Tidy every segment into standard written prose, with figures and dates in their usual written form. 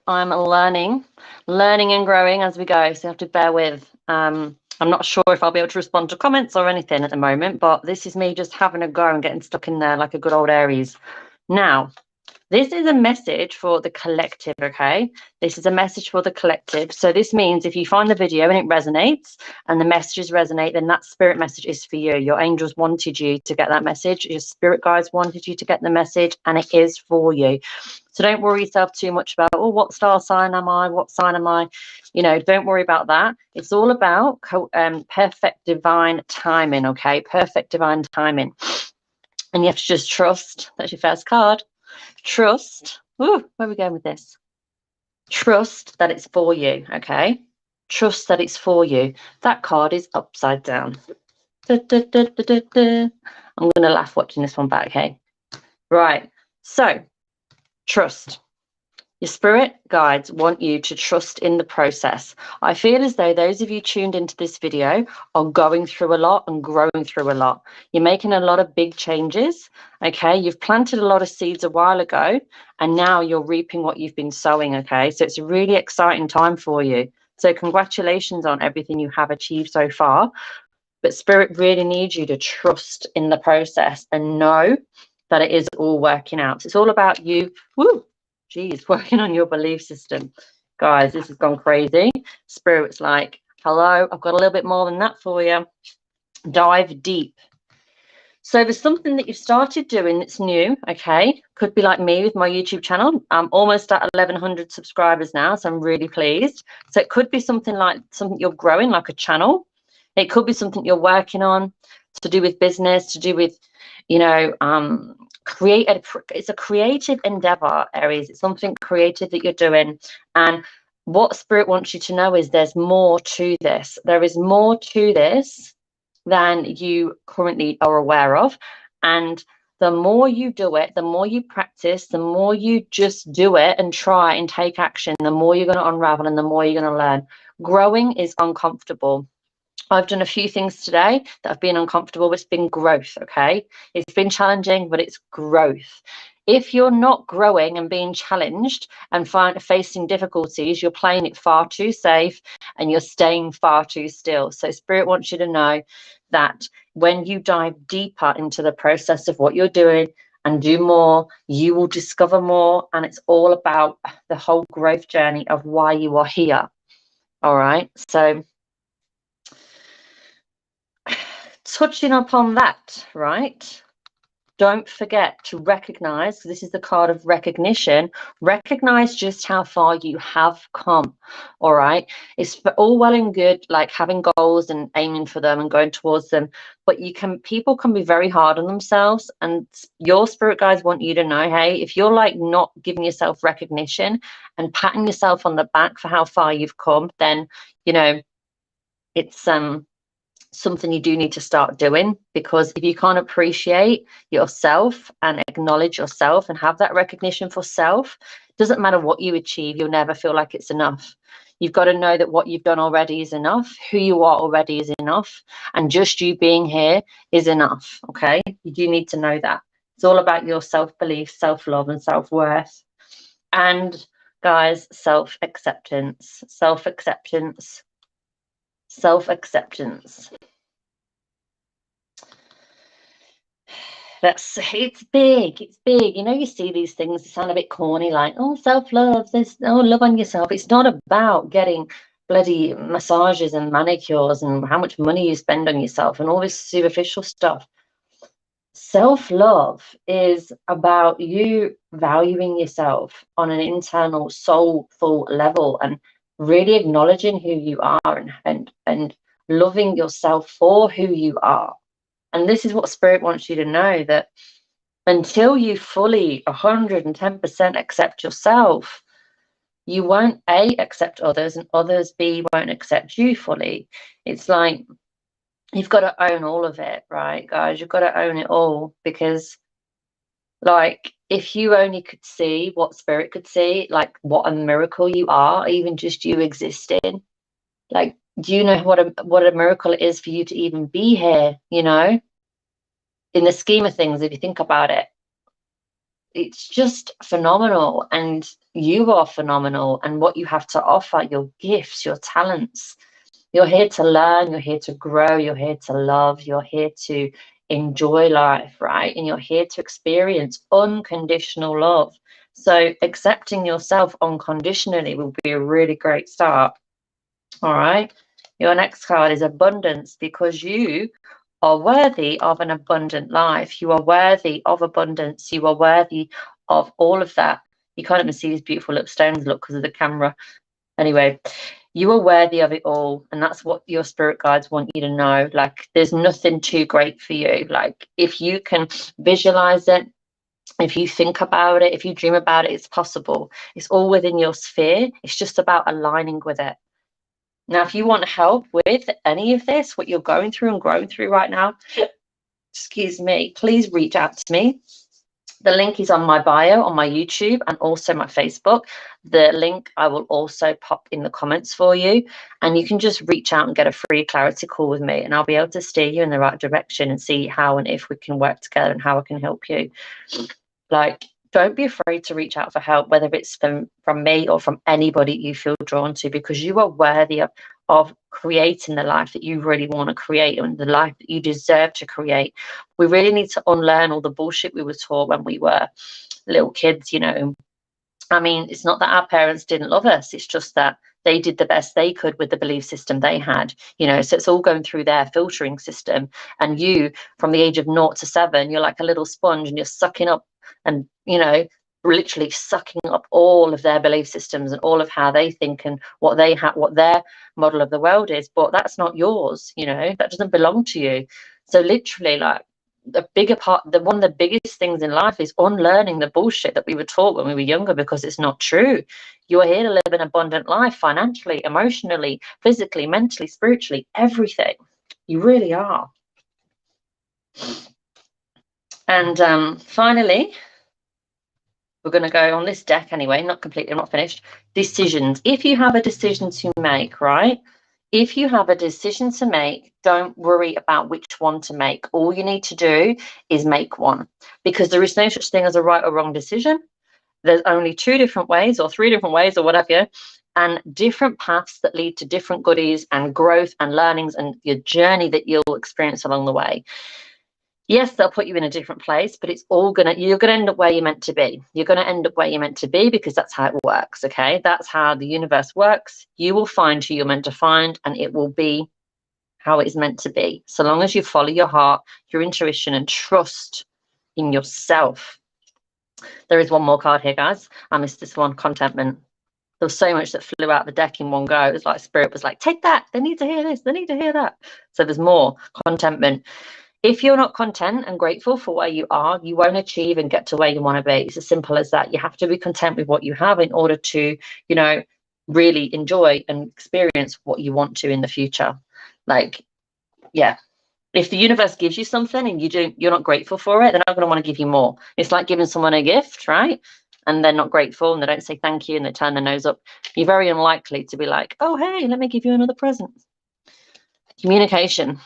I'm learning and growing as we go, so you have to bear with. I'm not sure if I'll be able to respond to comments or anything at the moment, but this is me just having a go and getting stuck in there like a good old Aries. Now, this is a message for the collective, okay? This is a message for the collective. So this means if you find the video and it resonates and the messages resonate, then that spirit message is for you. Your angels wanted you to get that message. Your spirit guides wanted you to get the message, and it is for you. So don't worry yourself too much about, oh, what star sign am I? What sign am I? You know, don't worry about that. It's all about perfect divine timing, okay? Perfect divine timing. And you have to just trust. That's your first card. Trust. Ooh, where are we going with this? Trust that it's for you, okay? Trust that it's for you. That card is upside down. Da, da, da, da, da, da. I'm going to laugh watching this one back, okay? Right. So, trust. Your spirit guides want you to trust in the process. I feel as though those of you tuned into this video are going through a lot and growing through a lot. You're making a lot of big changes, okay? You've planted a lot of seeds a while ago, and now you're reaping what you've been sowing, okay? So it's a really exciting time for you. So congratulations on everything you have achieved so far. But spirit really needs you to trust in the process and know that it is all working out. So it's all about you. Woo! Geez, working on your belief system. Guys, this has gone crazy. Spirit's like, hello, I've got a little bit more than that for you. Dive deep. So there's something that you've started doing that's new, okay? Could be like me with my YouTube channel. I'm almost at 1,100 subscribers now, so I'm really pleased. So it could be something like something you're growing, like a channel. It could be something you're working on to do with business, to do with, you know, it's a creative endeavor, Aries. It's something creative that you're doing. And what Spirit wants you to know is there's more to this. There is more to this than you currently are aware of. And the more you do it, the more you practice, the more you just do it and try and take action, the more you're going to unravel and the more you're going to learn. Growing is uncomfortable. I've done a few things today that have been uncomfortable, but it's been growth, okay? It's been challenging, but it's growth. If you're not growing and being challenged and facing difficulties, you're playing it far too safe and you're staying far too still. So Spirit wants you to know that when you dive deeper into the process of what you're doing and do more, you will discover more. And it's all about the whole growth journey of why you are here. All right. So touching upon that, right? Don't forget to recognize, because this is the card of recognition, recognize just how far you have come. All right. It's all well and good, like having goals and aiming for them and going towards them. But people can be very hard on themselves. And your spirit guides want you to know, hey, if you're like not giving yourself recognition and patting yourself on the back for how far you've come, then, you know, it's something you do need to start doing, because if you can't appreciate yourself and acknowledge yourself and have that recognition for self, it doesn't matter what you achieve, you'll never feel like it's enough. You've got to know that what you've done already is enough, who you are already is enough, and just you being here is enough. Okay, you do need to know that. It's all about your self-belief, self-love, and self-worth. And guys, self-acceptance. It's big. You know, you see these things that sound a bit corny, like, oh, self-love, love on yourself. It's not about getting bloody massages and manicures and how much money you spend on yourself and all this superficial stuff. Self-love is about you valuing yourself on an internal soulful level and really acknowledging who you are and loving yourself for who you are. And this is what Spirit wants you to know, that until you fully 110% accept yourself, you won't A, accept others, and others B, won't accept you fully. It's like you've got to own all of it, right, guys? You've got to own it all, because like if you only could see what Spirit could see, like what a miracle you are, even just you existing. Like, do you know what a miracle it is for you to even be here, you know? In the scheme of things, if you think about it, it's just phenomenal, and you are phenomenal, and what you have to offer, your gifts, your talents. You're here to learn, you're here to grow, you're here to love, you're here to enjoy life, right? And you're here to experience unconditional love. So accepting yourself unconditionally will be a really great start. All right. Your next card is abundance, because you are worthy of an abundant life. You are worthy of abundance. You are worthy of all of that. You can't even see these beautiful little stones, look, because of the camera. Anyway, you are worthy of it all, and that's what your spirit guides want you to know. Like, there's nothing too great for you. Like, if you can visualize it, if you think about it, if you dream about it, it's possible. It's all within your sphere. It's just about aligning with it. Now, if you want help with any of this, what you're going through and growing through right now, excuse me, please reach out to me. The link is on my bio on my YouTube and also my Facebook. The link I will also pop in the comments for you, and you can just reach out and get a free clarity call with me, and I'll be able to steer you in the right direction and see how and if we can work together and how I can help you. Like, don't be afraid to reach out for help, whether it's from me or from anybody you feel drawn to, because you are worthy of creating the life that you really want to create and the life that you deserve to create. We really need to unlearn all the bullshit we were taught when we were little kids, you know. I mean, it's not that our parents didn't love us, it's just that they did the best they could with the belief system they had, you know. So it's all going through their filtering system, and you, from the age of 0 to 7, you're like a little sponge, and you're sucking up, and you know, literally sucking up all of their belief systems and all of how they think and what they have, what their model of the world is. But that's not yours, you know, that doesn't belong to you. So literally, like, the bigger part, one of the biggest things in life is unlearning the bullshit that we were taught when we were younger, because it's not true. You are here to live an abundant life, financially, emotionally, physically, mentally, spiritually, everything. You really are. And finally, we're going to go on this deck anyway, not completely, I'm not finished. Decisions. If you have a decision to make, right? If you have a decision to make, don't worry about which one to make. All you need to do is make one, because there is no such thing as a right or wrong decision. There's only 2 different ways or 3 different ways or whatever, and different paths that lead to different goodies and growth and learnings and your journey that you'll experience along the way. Yes, they'll put you in a different place, but it's all you're gonna end up where you're meant to be. You're gonna end up where you're meant to be, because that's how it works, okay? That's how the universe works. You will find who you're meant to find, and it will be how it is meant to be. So long as you follow your heart, your intuition, and trust in yourself. There is one more card here, guys. I missed this one, contentment. There was so much that flew out the deck in one go. It was like Spirit was like, take that. They need to hear this. They need to hear that. So there's more, contentment. If you're not content and grateful for where you are, you won't achieve and get to where you want to be. It's as simple as that. You have to be content with what you have in order to, you know, really enjoy and experience what you want to in the future. Like, yeah. If the universe gives you something and you're not grateful for it, they're not going to want to give you more. It's like giving someone a gift, right? And they're not grateful and they don't say thank you and they turn their nose up. You're very unlikely to be like, oh, hey, let me give you another present. Communication.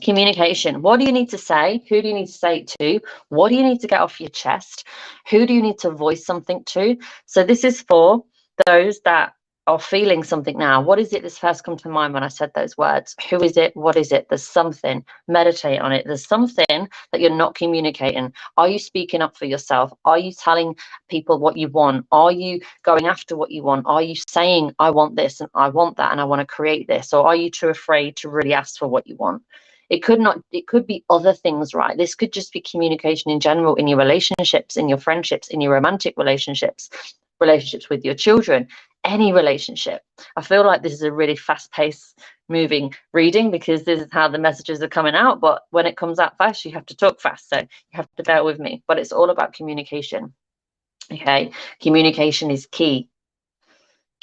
Communication. What do you need to say? Who do you need to say it to? What do you need to get off your chest? Who do you need to voice something to? So this is for those that are feeling something now. What is it that's first come to mind when I said those words? Who is it? What is it? There's something. Meditate on it. There's something that you're not communicating. Are you speaking up for yourself? Are you telling people what you want? Are you going after what you want? Are you saying, I want this and I want that and I want to create this? Or are you too afraid to really ask for what you want? It could be other things, right? This could just be communication in general, in your relationships, in your friendships, in your romantic relationships with your children, any relationship. I feel like this is a really fast-paced moving reading, because this is how the messages are coming out, but when it comes out fast, you have to talk fast, so you have to bear with me. But it's all about communication. Okay, communication is key.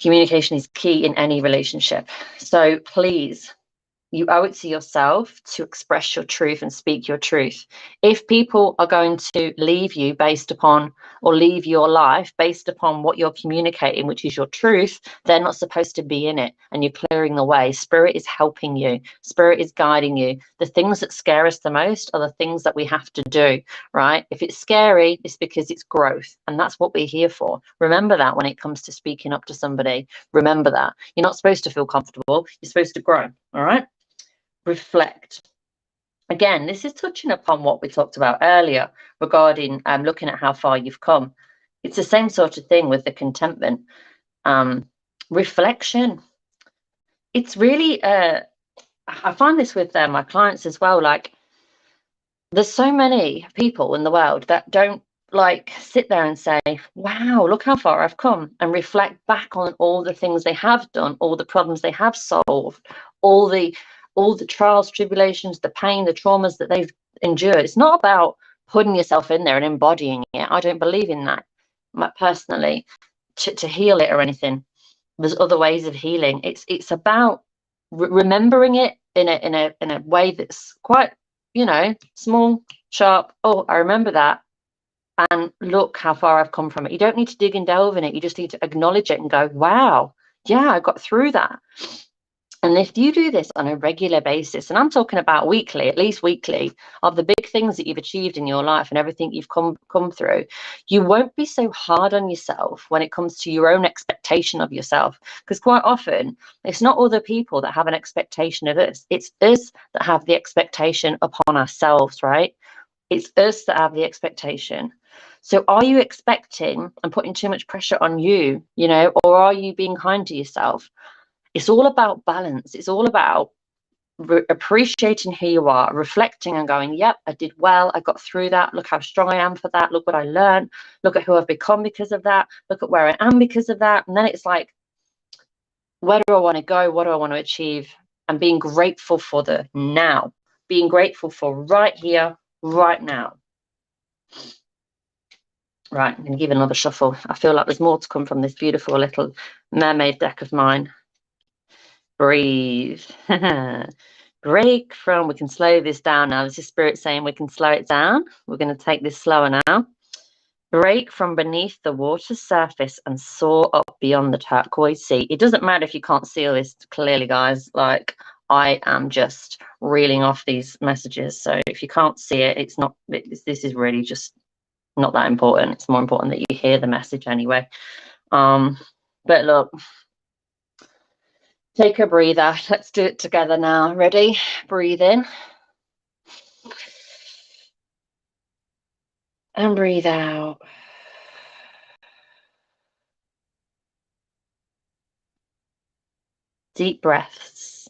Communication is key in any relationship. So please You owe it to yourself to express your truth and speak your truth. If people are going to leave you based upon, or leave your life based upon what you're communicating, which is your truth, they're not supposed to be in it, and you're clearing the way. Spirit is helping you. Spirit is guiding you. The things that scare us the most are the things that we have to do, right? If it's scary, it's because it's growth, and that's what we're here for. Remember that when it comes to speaking up to somebody. Remember that. You're not supposed to feel comfortable. You're supposed to grow, all right? Reflect. Again, this is touching upon what we talked about earlier regarding looking at how far you've come. It's the same sort of thing with the contentment. Reflection. It's really, I find this with my clients as well. Like, there's so many people in the world that don't like sit there and say, wow, look how far I've come, and reflect back on all the things they have done, all the problems they have solved, all the trials, tribulations, the pain, the traumas that they've endured. It's not about putting yourself in there and embodying it. I don't believe in that, personally, to heal it or anything. There's other ways of healing. It's about remembering it in a way that's quite, small, sharp. Oh, I remember that. And look how far I've come from it. You don't need to dig and delve in it. You just need to acknowledge it and go, wow, yeah, I got through that. And if you do this on a regular basis, and I'm talking about weekly, at least weekly, of the big things that you've achieved in your life and everything you've come through, you won't be so hard on yourself when it comes to your own expectation of yourself. Because quite often, it's not other people that have an expectation of us. It's us that have the expectation upon ourselves, right? It's us that have the expectation. So are you expecting and putting too much pressure on you, or are you being kind to yourself? It's all about balance. It's all about appreciating who you are, reflecting and going, yep, I did well. I got through that. Look how strong I am for that. Look what I learned. Look at who I've become because of that. Look at where I am because of that. And then it's like, where do I want to go? What do I want to achieve? And being grateful for the now, being grateful for right here, right now. Right, I'm going to give it another shuffle. I feel like there's more to come from this beautiful little mermaid deck of mine. Breathe. Break from, we can slow this down now. This is Spirit saying we can slow it down. We're going to take this slower now. Break from beneath the water's surface and soar up beyond the turquoise sea. It doesn't matter if you can't see all this clearly, guys. Like, I am just reeling off these messages. So if you can't see it, it's not, this is really just not that important. It's more important that you hear the message anyway. But look, take a breather. Let's do it together now. Ready? Breathe in. And breathe out. Deep breaths.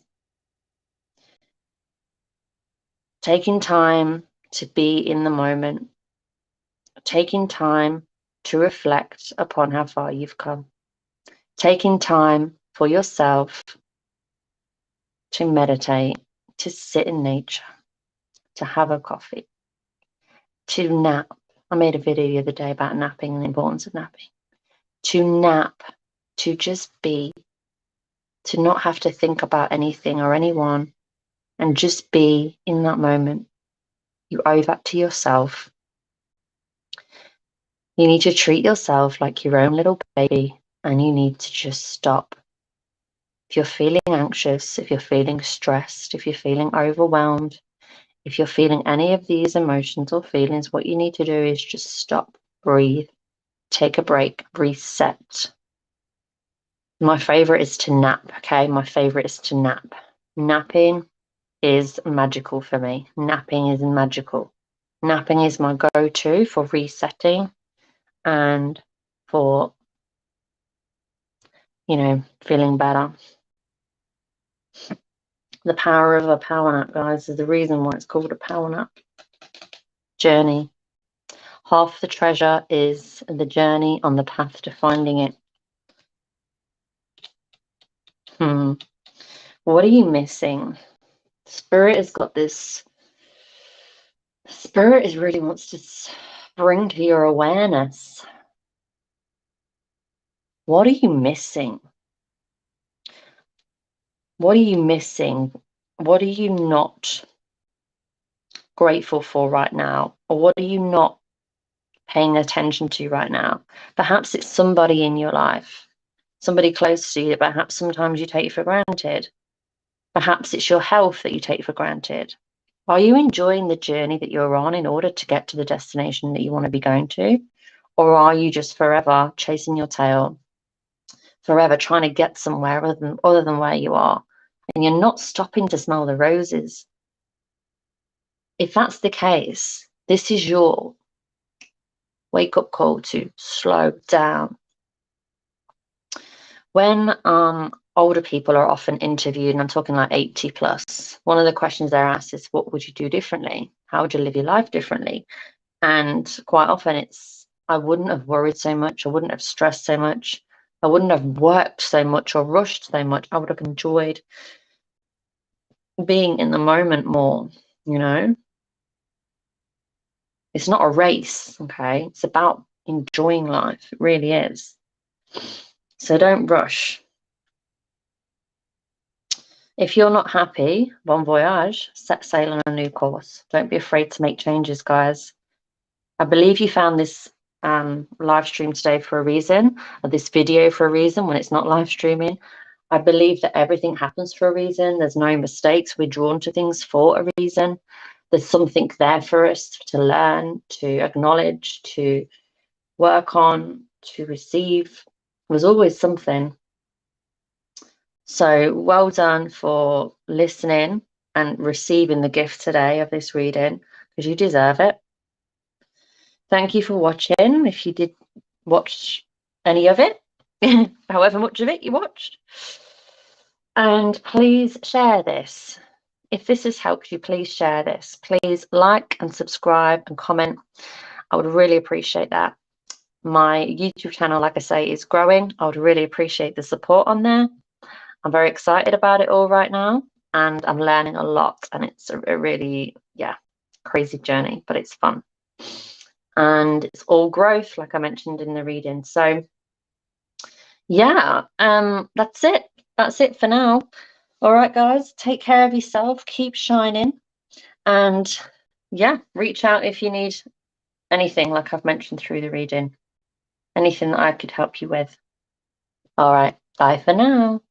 Taking time to be in the moment. Taking time to reflect upon how far you've come. Taking time for yourself to meditate, to sit in nature, to have a coffee, to nap. I made a video the other day about napping and the importance of napping. To nap, to just be, to not have to think about anything or anyone, and just be in that moment. You owe that to yourself. You need to treat yourself like your own little baby, and you need to just stop. If you're feeling anxious, if you're feeling stressed, if you're feeling overwhelmed, if you're feeling any of these emotions or feelings, what you need to do is just stop, breathe, take a break, reset. My favorite is to nap, okay? My favorite is to nap. Napping is magical for me. Napping is magical. Napping is my go-to for resetting and for, feeling better. The power of a power nap, guys, is the reason why it's called a power nap. Journey. Half the treasure is the journey on the path to finding it. What are you missing? Spirit has got this. Spirit is really wants to bring to your awareness. What are you missing? What are you missing What are you not grateful for right now? Or what are you not paying attention to right now? Perhaps it's somebody in your life, somebody close to you that perhaps sometimes you take for granted. Perhaps it's your health that you take for granted. Are you enjoying the journey that you're on in order to get to the destination that you want to be going to? Or are you just forever chasing your tail, forever trying to get somewhere other than where you are? And you're not stopping to smell the roses. If that's the case, this is your wake-up call to slow down. When older people are often interviewed, and I'm talking like 80 plus, one of the questions they're asked is, what would you do differently? How would you live your life differently? And quite often it's, I wouldn't have worried so much. I wouldn't have stressed so much. I wouldn't have worked so much or rushed so much. I would have enjoyed being in the moment more, you know? It's not a race, okay? It's about enjoying life. It really is. So don't rush. If you're not happy, bon voyage, set sail on a new course. Don't be afraid to make changes, guys. I believe you found this live stream today for a reason, or this video for a reason when it's not live streaming. I believe that everything happens for a reason. There's no mistakes. We're drawn to things for a reason. There's something there for us to learn, to acknowledge, to work on, to receive. There's always something. So well done for listening and receiving the gift today of this reading, because you deserve it. Thank you for watching. If you did watch any of it, however much of it you watched. And please share this. If this has helped you, please share this. Please like and subscribe and comment. I would really appreciate that. My YouTube channel, like I say, is growing. I would really appreciate the support on there. I'm very excited about it all right now, and I'm learning a lot, and it's a really, crazy journey, but it's fun. And it's all growth, like I mentioned in the reading. So yeah, that's it. That's it for now. All right, guys, take care of yourself, keep shining, and yeah, reach out if you need anything, like I've mentioned through the reading, anything that I could help you with. All right, bye for now.